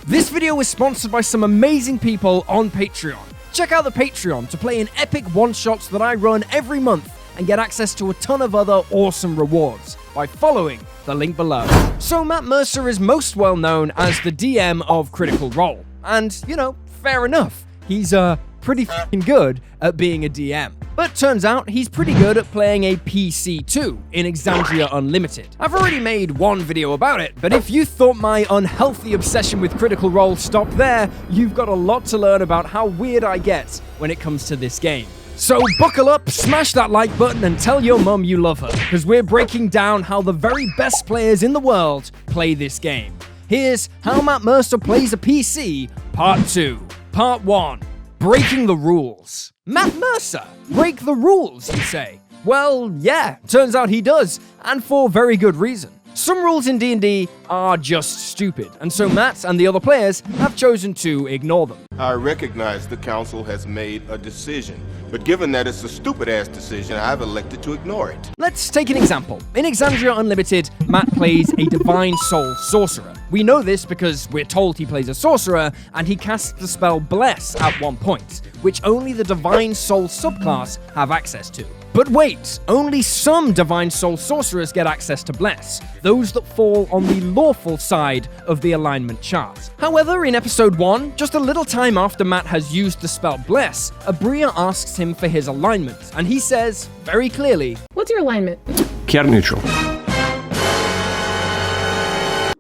This video is sponsored by some amazing people on Patreon. Check out the Patreon to play in epic one-shots that I run every month and get access to a ton of other awesome rewards by following the link below. So Matt Mercer is most well known as the DM of Critical Role. And, you know, fair enough. He's pretty f***ing good at being a DM. But turns out he's pretty good at playing a PC too in Exandria Unlimited. I've already made one video about it, but if you thought my unhealthy obsession with Critical Role stopped there, you've got a lot to learn about how weird I get when it comes to this game. So buckle up, smash that like button, and tell your mum you love her, because we're breaking down how the very best players in the world play this game. Here's How Matt Mercer Plays a PC, Part 2. Part 1. Breaking the Rules. Matt Mercer, break the rules, you say? Well, yeah, turns out he does, and for very good reason. Some rules in D&D are just stupid, and so Matt and the other players have chosen to ignore them. I recognize the council has made a decision, but given that it's a stupid-ass decision, I've elected to ignore it. Let's take an example. In Exandria Unlimited, Matt plays a Divine Soul Sorcerer. We know this because we're told he plays a sorcerer, and he casts the spell Bless at one point, which only the Divine Soul subclass have access to. But wait, only some Divine Soul Sorcerers get access to Bless, those that fall on the lawful side of the alignment chart. However, in episode 1, just a little time after Matt has used the spell Bless, Abria asks him for his alignment, and he says, very clearly, "What's your alignment?" Chaotic neutral.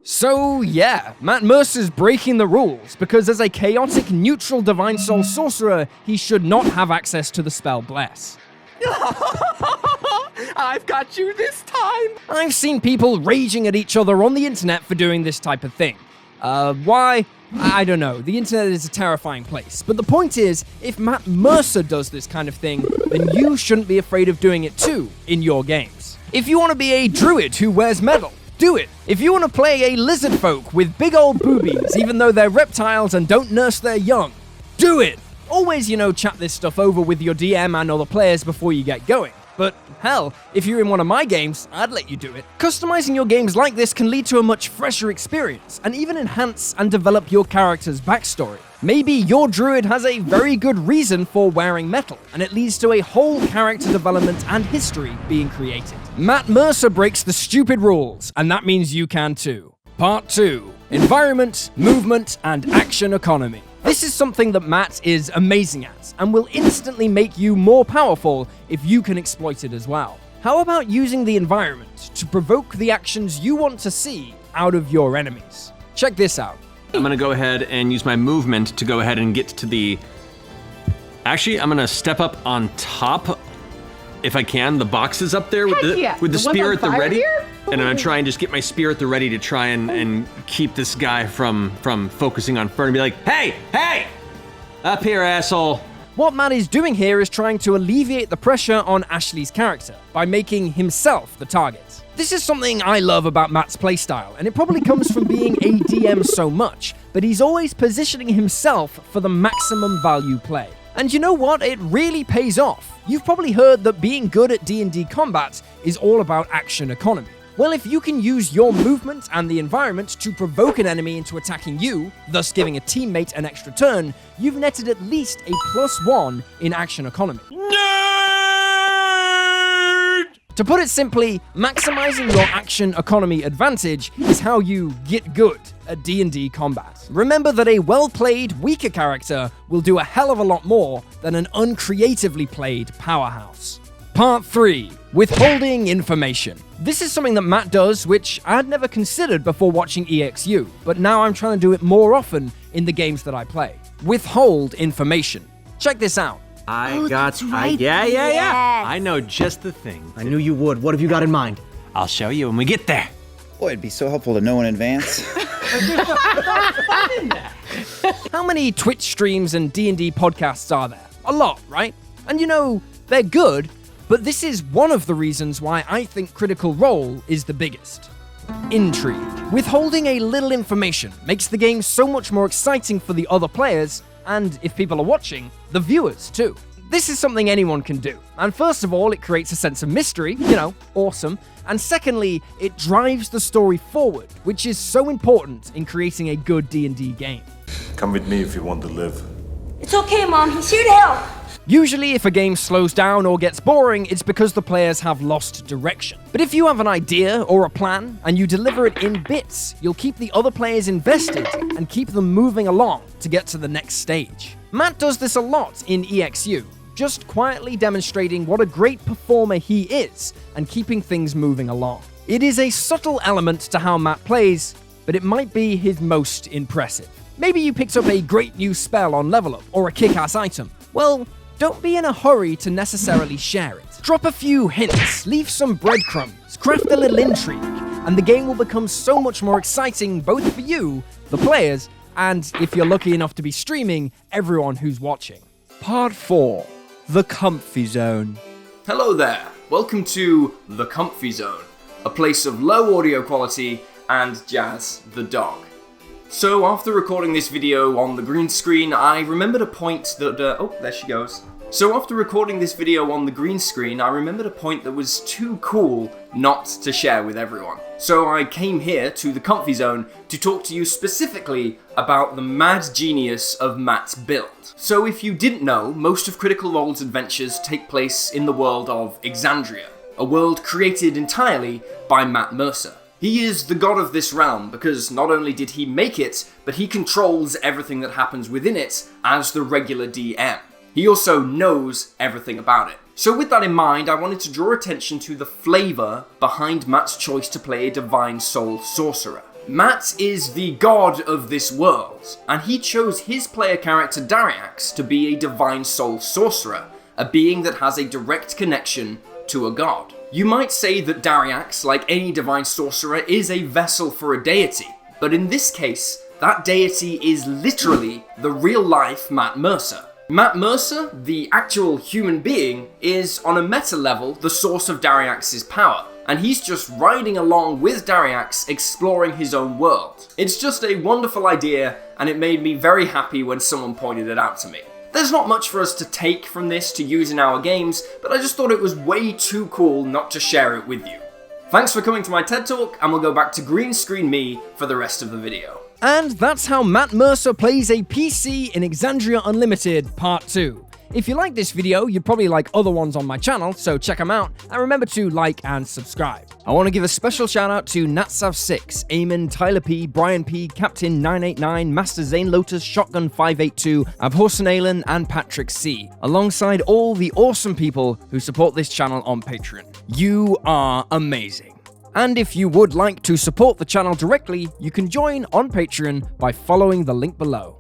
So yeah, Matt Mercer's breaking the rules, because as a chaotic neutral Divine Soul Sorcerer, he should not have access to the spell Bless. I've got you this time! I've seen people raging at each other on the internet for doing this type of thing. Why? I don't know. The internet is a terrifying place. But the point is, if Matt Mercer does this kind of thing, then you shouldn't be afraid of doing it too in your games. If you want to be a druid who wears metal, do it. If you want to play a lizard folk with big old boobies, even though they're reptiles and don't nurse their young, do it. Always, chat this stuff over with your DM and other players before you get going. But hell, if you're in one of my games, I'd let you do it. Customizing your games like this can lead to a much fresher experience, and even enhance and develop your character's backstory. Maybe your druid has a very good reason for wearing metal, and it leads to a whole character development and history being created. Matt Mercer breaks the stupid rules, and that means you can too. Part 2. Environment, movement, and action economy. This is something that Matt is amazing at, and will instantly make you more powerful if you can exploit it as well. How about using the environment to provoke the actions you want to see out of your enemies? Check this out. I'm gonna go ahead and use my movement to go ahead and get to the... Actually, I'm gonna step up on top, if I can, the boxes up there with the spear at the ready. Here? And I'm gonna try and just get my spear at the ready to try and keep this guy from focusing on Fern and be like, hey, up here, asshole. What Matt is doing here is trying to alleviate the pressure on Ashley's character by making himself the target. This is something I love about Matt's playstyle, and it probably comes from being a DM so much, but he's always positioning himself for the maximum value play. And you know what? It really pays off. You've probably heard that being good at D&D combat is all about action economy. Well, if you can use your movement and the environment to provoke an enemy into attacking you, thus giving a teammate an extra turn, you've netted at least a +1 in action economy. Nerd! To put it simply, maximizing your action economy advantage is how you get good at D&D combat. Remember that a well-played, weaker character will do a hell of a lot more than an uncreatively played powerhouse. Part 3. Withholding Information. This is something that Matt does, which I had never considered before watching EXU, but now I'm trying to do it more often in the games that I play. Withhold information. Check this out. That's right. Yeah. Yes. I know just the thing. I knew you would. What have you got in mind? I'll show you when we get there. Boy, it'd be so helpful to know in advance. How many Twitch streams and D&D podcasts are there? A lot, right? And they're good, but this is one of the reasons why I think Critical Role is the biggest. Intrigue. Withholding a little information makes the game so much more exciting for the other players, and if people are watching, the viewers too. This is something anyone can do, and first of all, it creates a sense of mystery, awesome, and secondly, it drives the story forward, which is so important in creating a good D&D game. Come with me if you want to live. It's okay, Mom. He's here to help. Usually, if a game slows down or gets boring, it's because the players have lost direction. But if you have an idea or a plan, and you deliver it in bits, you'll keep the other players invested and keep them moving along to get to the next stage. Matt does this a lot in EXU, just quietly demonstrating what a great performer he is and keeping things moving along. It is a subtle element to how Matt plays, but it might be his most impressive. Maybe you picked up a great new spell on Level Up or a kick-ass item. Well, don't be in a hurry to necessarily share it. Drop a few hints, leave some breadcrumbs, craft a little intrigue, and the game will become so much more exciting both for you, the players, and if you're lucky enough to be streaming, everyone who's watching. Part 4. The Comfy Zone. Hello there, welcome to The Comfy Zone, a place of low audio quality and Jazz the dog. So after recording this video on the green screen, I remembered a point that, oh, there she goes. So after recording this video on the green screen, I remembered a point that was too cool not to share with everyone. So I came here to the Comfy Zone to talk to you specifically about the mad genius of Matt's build. So if you didn't know, most of Critical Role's adventures take place in the world of Exandria, a world created entirely by Matt Mercer. He is the god of this realm because not only did he make it, but he controls everything that happens within it as the regular DM. He also knows everything about it. So with that in mind, I wanted to draw attention to the flavour behind Matt's choice to play a Divine Soul Sorcerer. Matt is the god of this world, and he chose his player character Dariax to be a Divine Soul Sorcerer, a being that has a direct connection to a god. You might say that Dariax, like any Divine Sorcerer, is a vessel for a deity, but in this case, that deity is literally the real-life Matt Mercer. Matt Mercer, the actual human being, is on a meta level the source of Dariax's power, and he's just riding along with Dariax exploring his own world. It's just a wonderful idea, and it made me very happy when someone pointed it out to me. There's not much for us to take from this to use in our games, but I just thought it was way too cool not to share it with you. Thanks for coming to my TED Talk, and we'll go back to green screen me for the rest of the video. And that's how Matt Mercer plays a PC in Exandria Unlimited Part 2. If you like this video, you'd probably like other ones on my channel, so check them out, and remember to like and subscribe. I want to give a special shout out to Natsav6, Eamon, Tyler P, Brian P, Captain 989, Master Zane Lotus, Shotgun 582, Abhorsen Alan, and Patrick C, alongside all the awesome people who support this channel on Patreon. You are amazing. And if you would like to support the channel directly, you can join on Patreon by following the link below.